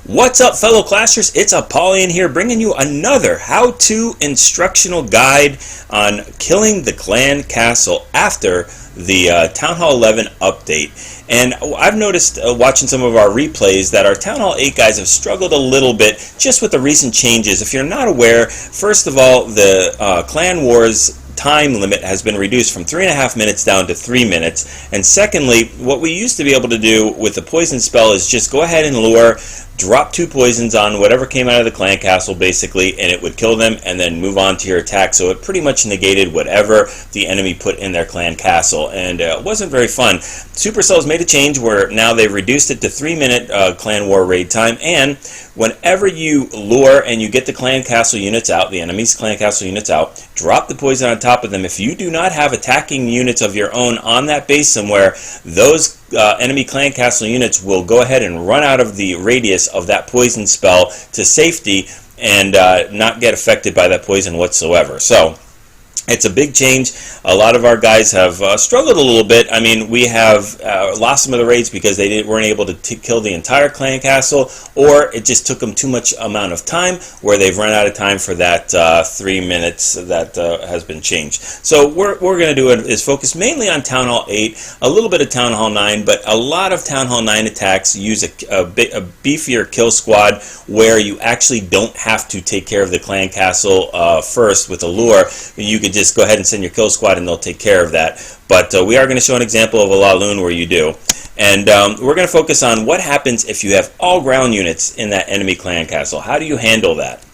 What's up, fellow Clashers? It's Apollyon here, bringing you another how-to instructional guide on killing the clan castle after the Town Hall 11 update. And I've noticed watching some of our replays that our Town Hall 8 guys have struggled a little bit just with the recent changes. If you're not aware, first of all, the Clan Wars time limit has been reduced from 3.5 minutes down to 3 minutes. And secondly, what we used to be able to do with the poison spell is just go ahead and lure, drop 2 poisons on whatever came out of the clan castle basically, and it would kill them and then move on to your attack. So it pretty much negated whatever the enemy put in their clan castle, and it wasn't very fun. Supercell's made a change where now they've reduced it to 3-minute clan war raid time, and whenever you lure and you get the clan castle units out, the enemy's clan castle units out, drop the poison on top of them. If you do not have attacking units of your own on that base somewhere, those enemy clan castle units will go ahead and run out of the radius of that poison spell to safety and not get affected by that poison whatsoever. So it's a big change. A lot of our guys have struggled a little bit. I mean, we have lost some of the raids because they weren't able to kill the entire clan castle, or it just took them too much amount of time where they've run out of time for that 3 minutes that has been changed. So what we're going to do is focus mainly on Town Hall 8, a little bit of Town Hall 9, but a lot of Town Hall 9 attacks use a beefier kill squad where you actually don't have to take care of the clan castle first with a lure. You could just go ahead and send your kill squad and they'll take care of that. But we are going to show an example of a La Lune where you do. And we're going to focus on what happens if you have all ground units in that enemy clan castle. How do you handle that?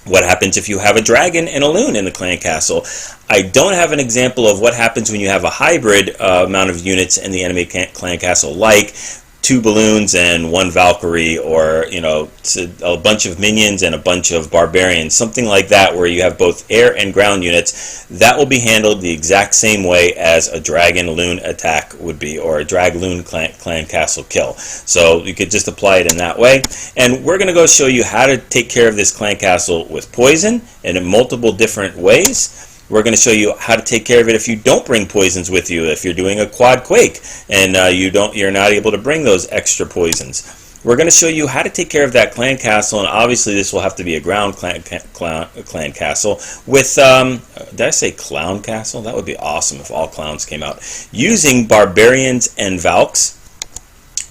What happens if you have a dragon and a loon in the clan castle? I don't have an example of what happens when you have a hybrid amount of units in the enemy clan castle, like 2 balloons and 1 Valkyrie, or a bunch of minions and a bunch of barbarians, something like that, where you have both air and ground units. That will be handled the exact same way as a dragon loon attack would be, or a drag loon clan castle kill. So you could just apply it in that way. And we're going to go show you how to take care of this clan castle with poison and in multiple different ways. We're going to show you how to take care of it if you don't bring poisons with you, if you're doing a quad quake and you're not able to bring those extra poisons. We're going to show you how to take care of that clan castle, and obviously this will have to be a ground clan castle with, did I say clown castle? That would be awesome if all clowns came out. Using barbarians and Valks,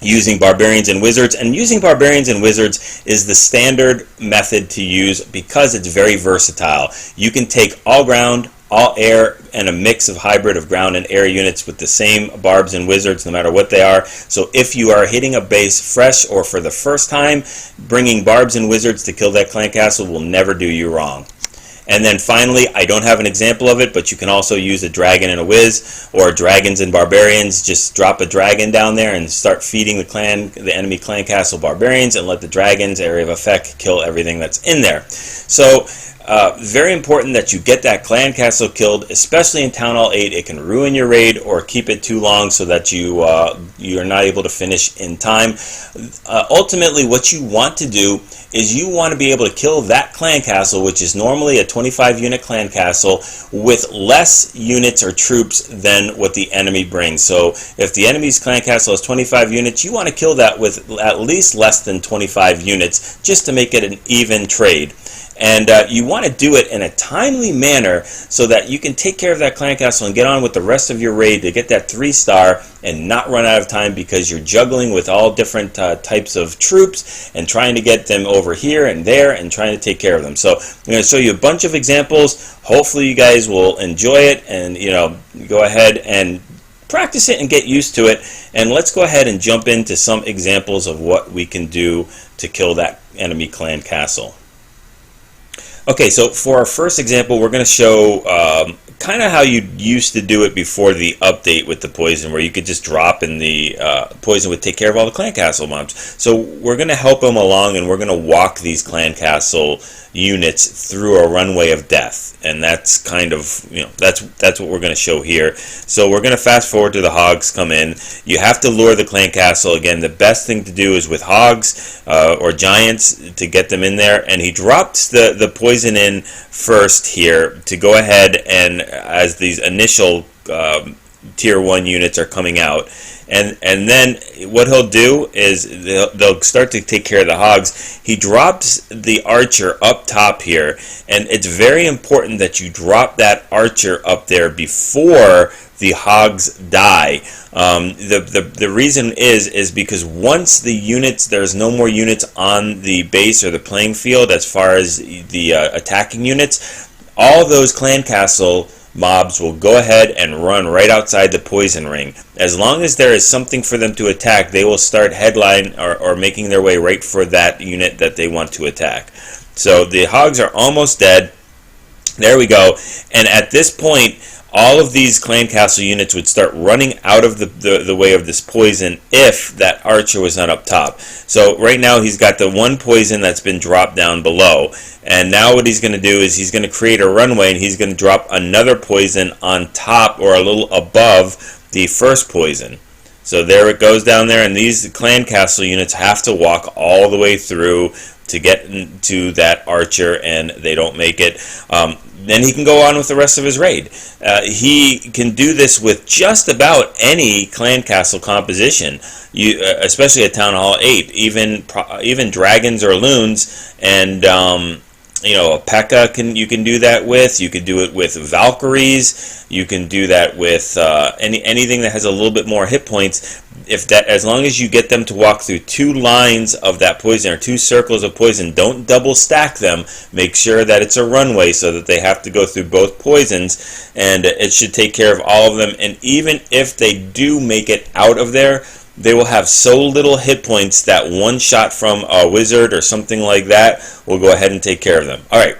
using barbarians and wizards, and using barbarians and wizards is the standard method to use because it's very versatile. You can take all ground, all air, and a mix of hybrid of ground and air units with the same barbs and wizards no matter what they are. So if you are hitting a base fresh or for the first time, bringing barbs and wizards to kill that clan castle will never do you wrong. And then finally, I don't have an example of it, but you can also use a dragon and a whiz, or dragons and barbarians. Just drop a dragon down there and start feeding the enemy clan castle barbarians, and let the dragon's area of effect kill everything that's in there. So very important that you get that clan castle killed, especially in Town Hall 8. It can ruin your raid or keep it too long so that you're not able to finish in time. Ultimately, what you want to do is you want to be able to kill that clan castle, which is normally a 25-unit clan castle, with less units or troops than what the enemy brings. So if the enemy's clan castle has 25 units, you want to kill that with at least less than 25 units just to make it an even trade. And you want to do it in a timely manner so that you can take care of that clan castle and get on with the rest of your raid to get that 3-star and not run out of time, because you're juggling with all different types of troops and trying to get them over here and there and trying to take care of them. So I'm going to show you a bunch of examples. Hopefully you guys will enjoy it and go ahead and practice it and get used to it. And let's go ahead and jump into some examples of what we can do to kill that enemy clan castle. Okay, so for our first example, we're going to show kind of how you used to do it before the update with the poison, where you could just drop and the poison would take care of all the clan castle mobs. So we're going to help them along, and we're going to walk these clan castle units through a runway of death, and that's kind of that's what we're going to show here. So we're going to fast forward to the hogs come in. You have to lure the clan castle. Again, the best thing to do is with hogs or giants to get them in there, and he drops the poison in first here to go ahead and as these initial tier 1 units are coming out, and then what he'll do is they'll start to take care of the hogs. He drops the archer up top here, and it's very important that you drop that archer up there before the hogs die. The reason is because once the units, there's no more units on the base or the playing field as far as the attacking units, all those clan castle mobs will go ahead and run right outside the poison ring. As long as there is something for them to attack, they will start headline or making their way right for that unit that they want to attack. So the hogs are almost dead. There we go. And at this point, all of these clan castle units would start running out of the way of this poison if that archer was not up top. So right now he's got the one poison that's been dropped down below, and now what he's going to do is he's going to create a runway, and he's going to drop another poison on top or a little above the first poison. So there it goes down there, and these clan castle units have to walk all the way through to get to that archer, and they don't make it. Then he can go on with the rest of his raid. He can do this with just about any clan castle composition, especially at Town Hall 8. Even dragons or loons, and a P.E.K.K.A. you can do that with. You can do it with Valkyries. You can do that with anything that has a little bit more hit points. As long as you get them to walk through 2 lines of that poison or 2 circles of poison, don't double stack them. Make sure that it's a runway so that they have to go through both poisons, and it should take care of all of them. And even if they do make it out of there, they will have so little hit points that one shot from a wizard or something like that will go ahead and take care of them. Alright,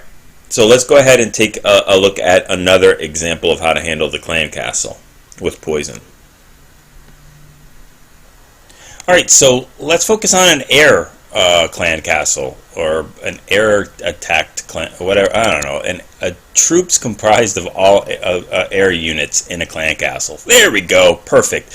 so let's go ahead and take a look at another example of how to handle the clan castle with poison. Alright, so let's focus on an air clan castle, or an air attacked clan, whatever, I don't know, a troops comprised of all air units in a clan castle. There we go, perfect.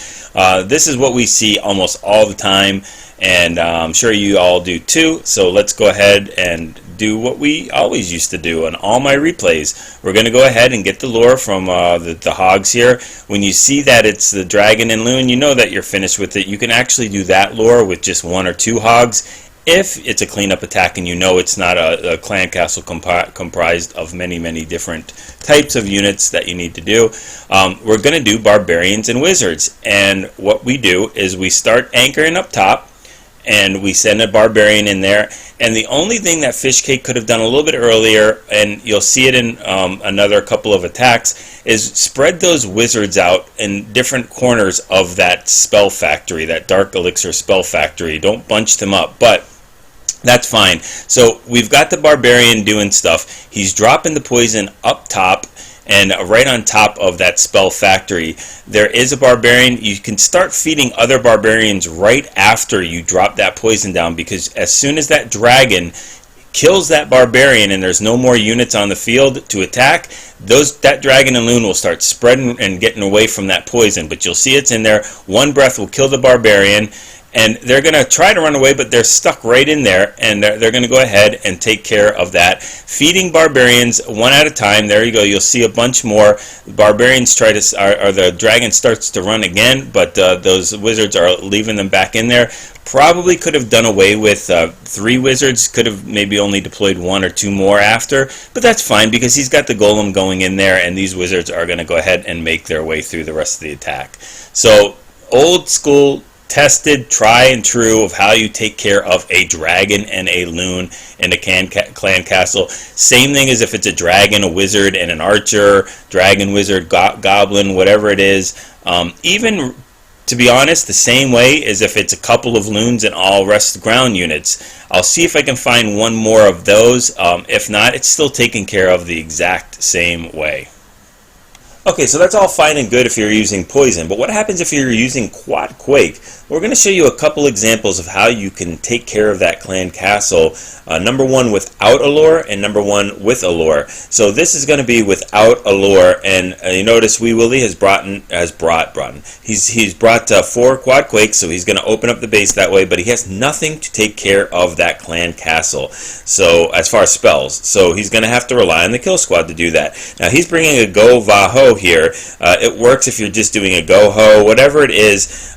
This is what we see almost all the time, and I'm sure you all do too, so let's go ahead and do what we always used to do on all my replays. We're going to go ahead and get the lore from the hogs here. When you see that it's the dragon and loon, you know that you're finished with it. You can actually do that lore with just 1 or 2 hogs if it's a cleanup attack and you know it's not a clan castle comprised of many different types of units that you need to do. We're going to do barbarians and wizards, and what we do is we start anchoring up top, and we send a barbarian in there. And the only thing that Fishcake could have done a little bit earlier, and you'll see it in another couple of attacks, is spread those wizards out in different corners of that spell factory, that dark elixir spell factory. Don't bunch them up, but that's fine. So we've got the barbarian doing stuff. He's dropping the poison up top, and right on top of that spell factory there is a barbarian. You can start feeding other barbarians right after you drop that poison down, because as soon as that dragon kills that barbarian and there's no more units on the field to attack, that dragon and loon will start spreading and getting away from that poison. But you'll see it's in there. One breath will kill the barbarian, and they're going to try to run away, but they're stuck right in there, and they're going to go ahead and take care of that. Feeding barbarians one at a time. There you go. You'll see a bunch more. Barbarians try to, or the dragon starts to run again, but those wizards are leaving them back in there. Probably could have done away with 3 wizards. Could have maybe only deployed 1 or 2 more after, but that's fine because he's got the golem going in there, and these wizards are going to go ahead and make their way through the rest of the attack. So old school, tested, try and true of how you take care of a dragon and a loon in a clan castle. Same thing as if it's a dragon, a wizard, and an archer, dragon, wizard, goblin, whatever it is. Even, to be honest, the same way as if it's a couple of loons and all rest ground units. I'll see if I can find 1 more of those. If not, it's still taken care of the exact same way. Okay, so that's all fine and good if you're using poison, but what happens if you're using Quad Quake? We're going to show you a couple examples of how you can take care of that clan castle. Number 1 without allure, and number 1 with allure. So this is going to be without allure, and you notice Wee Willie he's brought 4 Quad Quakes, so he's going to open up the base that way, but he has nothing to take care of that clan castle. So as far as spells, so he's going to have to rely on the kill squad to do that. Now he's bringing a Go Vaho here. It works if you're just doing a go-ho, whatever it is.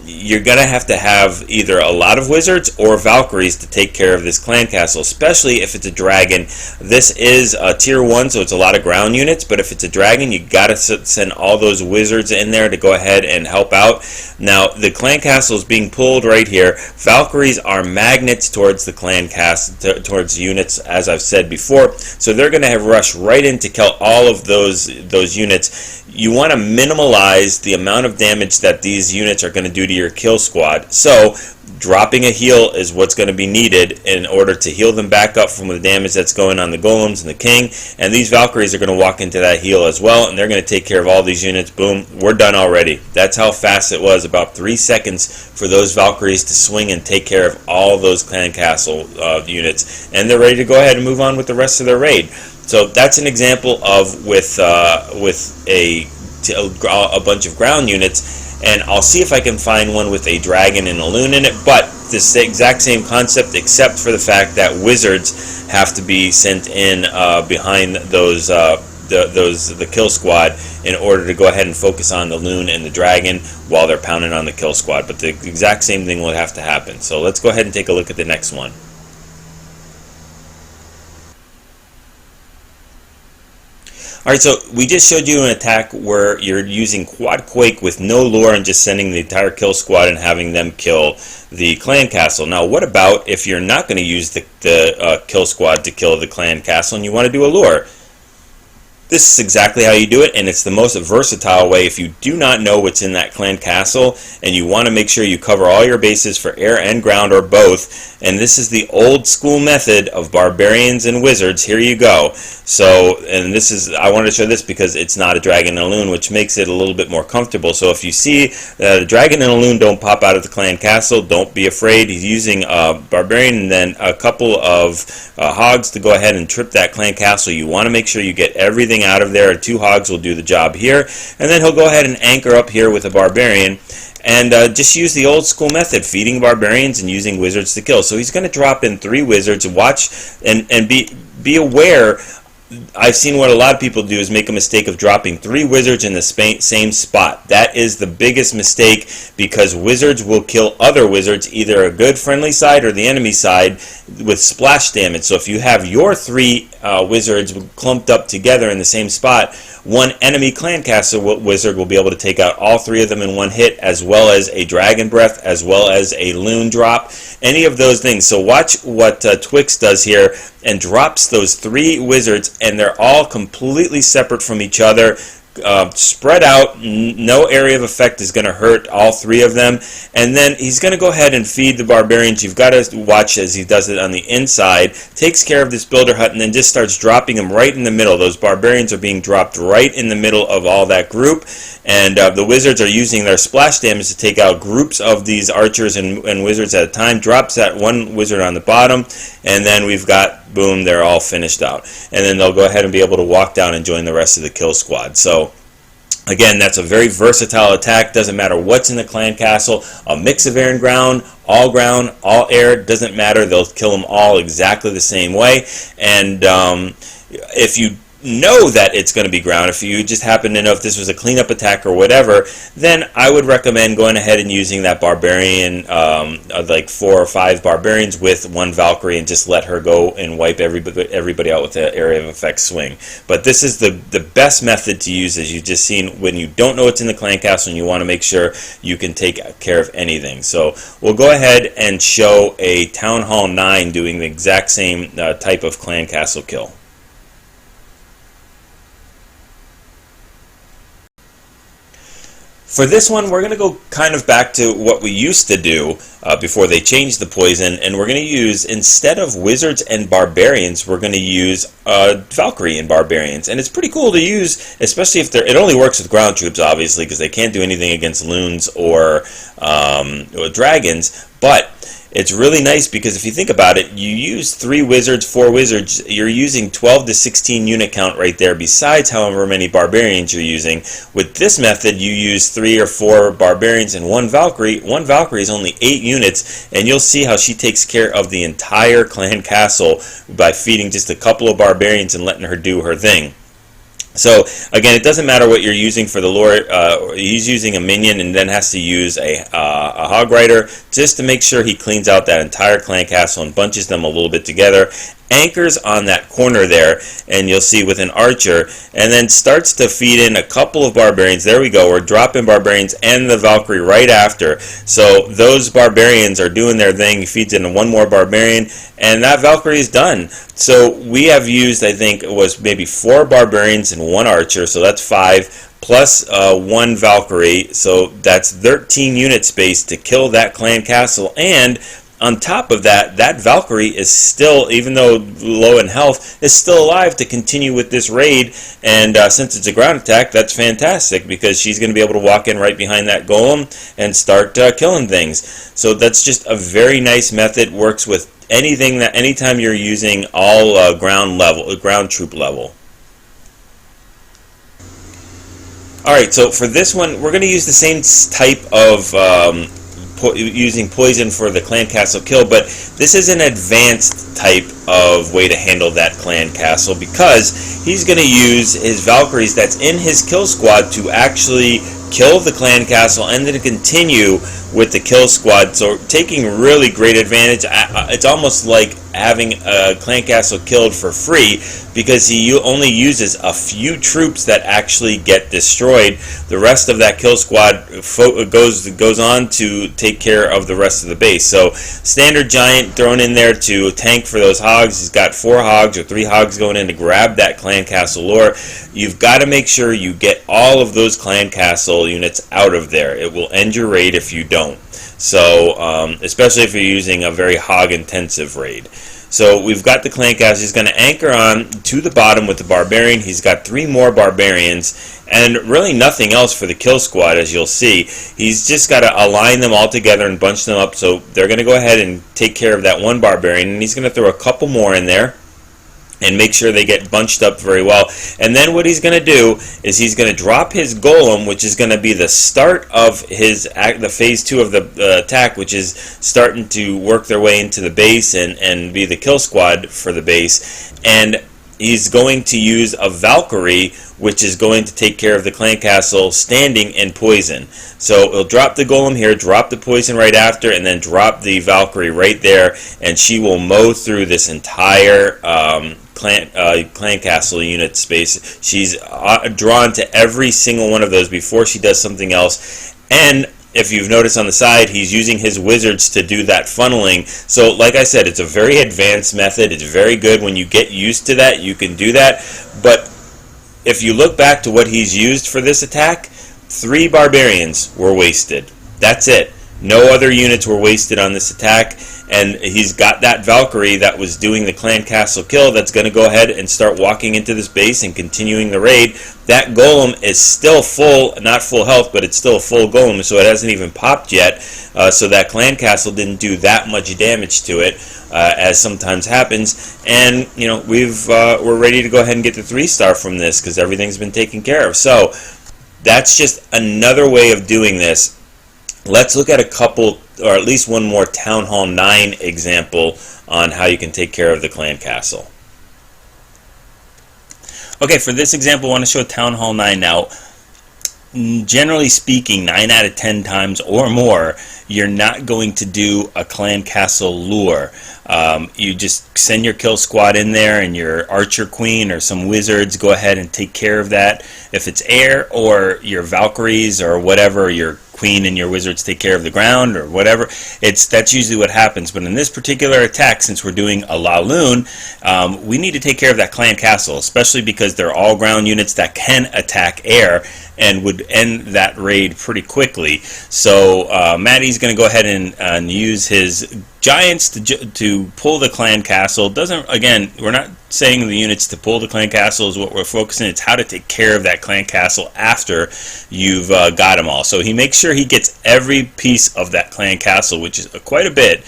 You're gonna have to have either a lot of wizards or Valkyries to take care of this clan castle, especially if it's a dragon. This is a tier 1, so it's a lot of ground units, but if it's a dragon, you gotta send all those wizards in there to go ahead and help out. Now, the clan castle is being pulled right here. Valkyries are magnets towards the clan castle, towards units, as I've said before, so they're gonna have rush right in to kill all of those units. You want to minimize the amount of damage that these units are going to do to your kill squad. So dropping a heal is what's going to be needed in order to heal them back up from the damage that's going on the golems and the king. And these Valkyries are going to walk into that heal as well, and they're going to take care of all these units. Boom, we're done already. That's how fast it was. About 3 seconds for those Valkyries to swing and take care of all those clan castle units. And they're ready to go ahead and move on with the rest of their raid. So that's an example of with a bunch of ground units, and I'll see if I can find one with a dragon and a loon in it, but this exact same concept except for the fact that wizards have to be sent in behind the kill squad in order to go ahead and focus on the loon and the dragon while they're pounding on the kill squad. But the exact same thing will have to happen. So let's go ahead and take a look at the next one. Alright, so we just showed you an attack where you're using Quad Quake with no lure and just sending the entire kill squad and having them kill the clan castle. Now, what about if you're not going to use the kill squad to kill the clan castle and you want to do a lure? This is exactly how you do it, and it's the most versatile way if you do not know what's in that clan castle and you want to make sure you cover all your bases for air and ground or both. And this is the old school method of barbarians and wizards. Here you go. So, and this is, I wanted to show this because it's not a dragon and a loon, which makes it a little bit more comfortable. So if you see that a dragon and a loon don't pop out of the clan castle, don't be afraid. He's using a barbarian and then a couple of hogs to go ahead and trip that clan castle. You want to make sure you get everything out of there. 2 hogs will do the job here, and then he'll go ahead and anchor up here with a barbarian and just use the old school method, feeding barbarians and using wizards to kill. So he's going to drop in 3 wizards. Watch and be aware. I've seen what a lot of people do is make a mistake of dropping 3 wizards in the same spot. That is the biggest mistake, because wizards will kill other wizards, either a good friendly side or the enemy side, with splash damage. So if you have your 3 wizards clumped up together in the same spot, one enemy clan castle wizard will be able to take out all 3 of them in one hit, as well as a dragon breath, as well as a loon drop, any of those things. So watch what Twix does here, and drops those 3 wizards, and they're all completely separate from each other, spread out. No area of effect is going to hurt all 3 of them. And then he's going to go ahead and feed the barbarians. You've got to watch as he does it on the inside, takes care of this builder hut, and then just starts dropping them right in the middle. Those barbarians are being dropped right in the middle of all that group, and the wizards are using their splash damage to take out groups of these archers and wizards at a time. Drops that 1 wizard on the bottom, and then we've got, boom, they're all finished out. And then they'll go ahead and be able to walk down and join the rest of the kill squad. So again, that's a very versatile attack. Doesn't matter what's in the clan castle. A mix of air and ground, all air, doesn't matter. They'll kill them all exactly the same way. And if you know that it's going to be ground, if you just happen to know if this was a cleanup attack or whatever, then I would recommend going ahead and using that barbarian, like 4 or 5 barbarians with 1 Valkyrie, and just let her go and wipe everybody out with the area of effect swing. But this is the best method to use, as you've just seen, when you don't know what's in the clan castle and you want to make sure you can take care of anything. So we'll go ahead and show a Town Hall 9 doing the exact same type of clan castle kill. For this one, we're going to go kind of back to what we used to do before they changed the poison, and we're going to use, instead of wizards and barbarians, we're going to use Valkyrie and barbarians. And it's pretty cool to use, especially if it only works with ground troops, obviously, because they can't do anything against loons or dragons, but it's really nice because if you think about it, you use 3 wizards, 4 wizards, you're using 12 to 16 unit count right there, besides however many barbarians you're using. With this method, you use 3 or 4 barbarians and 1 Valkyrie. 1 Valkyrie is only 8 units, and you'll see how she takes care of the entire clan castle by feeding just a couple of barbarians and letting her do her thing. So again, it doesn't matter what you're using for the lure. He's using a minion and then has to use a hog rider just to make sure he cleans out that entire clan castle and bunches them a little bit together. Anchors on that corner there, and you'll see with an archer, and then starts to feed in a couple of barbarians. There we go. We're dropping barbarians and the Valkyrie right after. So those barbarians are doing their thing. He feeds in one more barbarian, and that Valkyrie is done. So we have used, I think it was maybe 4 barbarians and 1 archer, so that's 5, plus 1 Valkyrie, so that's 13 unit space to kill that clan castle. And on top of that, that Valkyrie is still, even though low in health, is still alive to continue with this raid. And since it's a ground attack, that's fantastic because she's going to be able to walk in right behind that golem and start killing things. So that's just a very nice method. Works with anything that anytime you're using all ground troop level. Alright, so for this one, we're going to use the same type of using poison for the clan castle kill, but this is an advanced type of way to handle that clan castle because he's going to use his Valkyries that's in his kill squad to actually kill the clan castle and then continue with the kill squad. So taking really great advantage. It's almost like having a clan castle killed for free because he only uses a few troops that actually get destroyed. The rest of that kill squad goes on to take care of the rest of the base. So standard giant thrown in there to tank for those hogs. He's got 4 hogs or 3 hogs going in to grab that clan castle lore. You've got to make sure you get all of those clan castle units out of there. It will end your raid if you don't. So especially if you're using a very hog intensive raid. So we've got the clan castle. He's going to anchor on to the bottom with the barbarian. He's got 3 more barbarians and really nothing else for the kill squad, as you'll see. He's just got to align them all together and bunch them up. So they're going to go ahead and take care of that 1 barbarian, and he's going to throw a couple more in there and make sure they get bunched up very well. And then what he's going to do is he's going to drop his golem, which is going to be the start of the phase 2 of the attack, which is starting to work their way into the base and be the kill squad for the base. And he's going to use a Valkyrie, which is going to take care of the clan castle standing in poison. So he'll drop the golem here, drop the poison right after, and then drop the Valkyrie right there, and she will mow through this entire clan castle unit space. She's drawn to every single one of those before she does something else. And if you've noticed on the side, he's using his wizards to do that funneling. So like I said, it's a very advanced method. It's very good. When you get used to that, you can do that. But if you look back to what he's used for this attack, 3 barbarians were wasted. That's it. No other units were wasted on this attack. And he's got that Valkyrie that was doing the clan castle kill that's going to go ahead and start walking into this base and continuing the raid. That golem is still full, not full health, but it's still a full golem, so it hasn't even popped yet. So that clan castle didn't do that much damage to it, as sometimes happens. And you know we're ready to go ahead and get the 3-star from this because everything's been taken care of. So that's just another way of doing this. Let's look at a couple, or at least one more Town Hall 9 example on how you can take care of the clan castle. Okay, for this example, I want to show Town Hall 9 now. Generally speaking, 9 out of 10 times or more, you're not going to do a clan castle lure. You just send your kill squad in there and your archer queen or some wizards go ahead and take care of that. If it's air or your Valkyries or whatever, your queen and your wizards take care of the ground or whatever, that's usually what happens. But in this particular attack, since we're doing a La Lune, we need to take care of that clan castle, especially because they're all ground units that can attack air and would end that raid pretty quickly. So Maddie's going to go ahead and use his giants to pull the clan castle. Again, we're not saying the units to pull the clan castle is what we're focusing. It's how to take care of that clan castle after you've got them all. So he makes sure he gets every piece of that clan castle, which is quite a bit.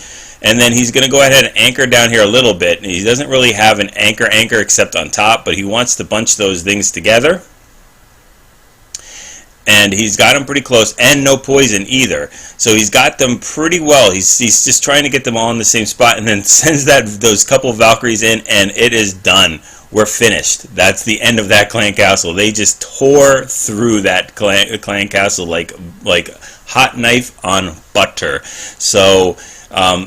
And then he's going to go ahead and anchor down here a little bit. And he doesn't really have an anchor except on top, but he wants to bunch those things together. And he's got them pretty close, and no poison either. So he's got them pretty well. He's just trying to get them all in the same spot, and then sends those couple Valkyries in, and it is done. we're finished. That's the end of that clan castle. They just tore through that clan castle like hot knife on butter. So I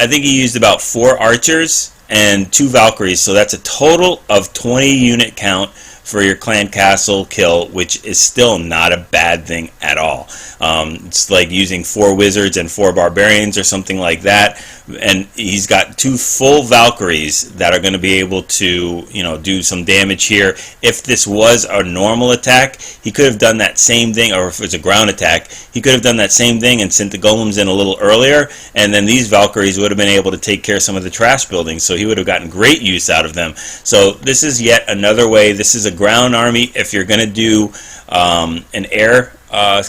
think he used about 4 archers and 2 Valkyries, so that's a total of 20 unit count for your clan castle kill, which is still not a bad thing at all. It's like using 4 wizards and 4 barbarians or something like that, and he's got 2 full Valkyries that are going to be able to, you know, do some damage here. If this was a normal attack, he could have done that same thing, or if it's a ground attack, he could have done that same thing and sent the golems in a little earlier, and then these Valkyries would have been able to take care of some of the trash buildings, so he would have gotten great use out of them. So this is yet another way. This is a ground army. If you're going to do an air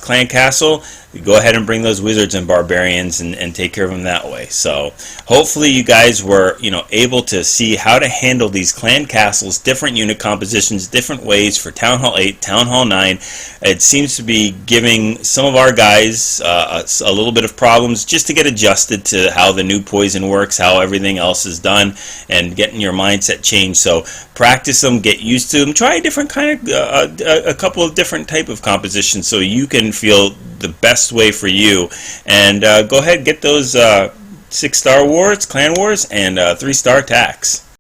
clan castle, go ahead and bring those wizards and barbarians and take care of them that way. So hopefully you guys were, you know, able to see how to handle these clan castles, different unit compositions, different ways for Town Hall 8, Town Hall 9. It seems to be giving some of our guys a little bit of problems just to get adjusted to how the new poison works, how everything else is done, and getting your mindset changed. So practice them, get used to them, try a different kind of a couple of different type of compositions so you can feel the best way for you, and go ahead and get those 6-star wars, clan wars, and 3-star attacks.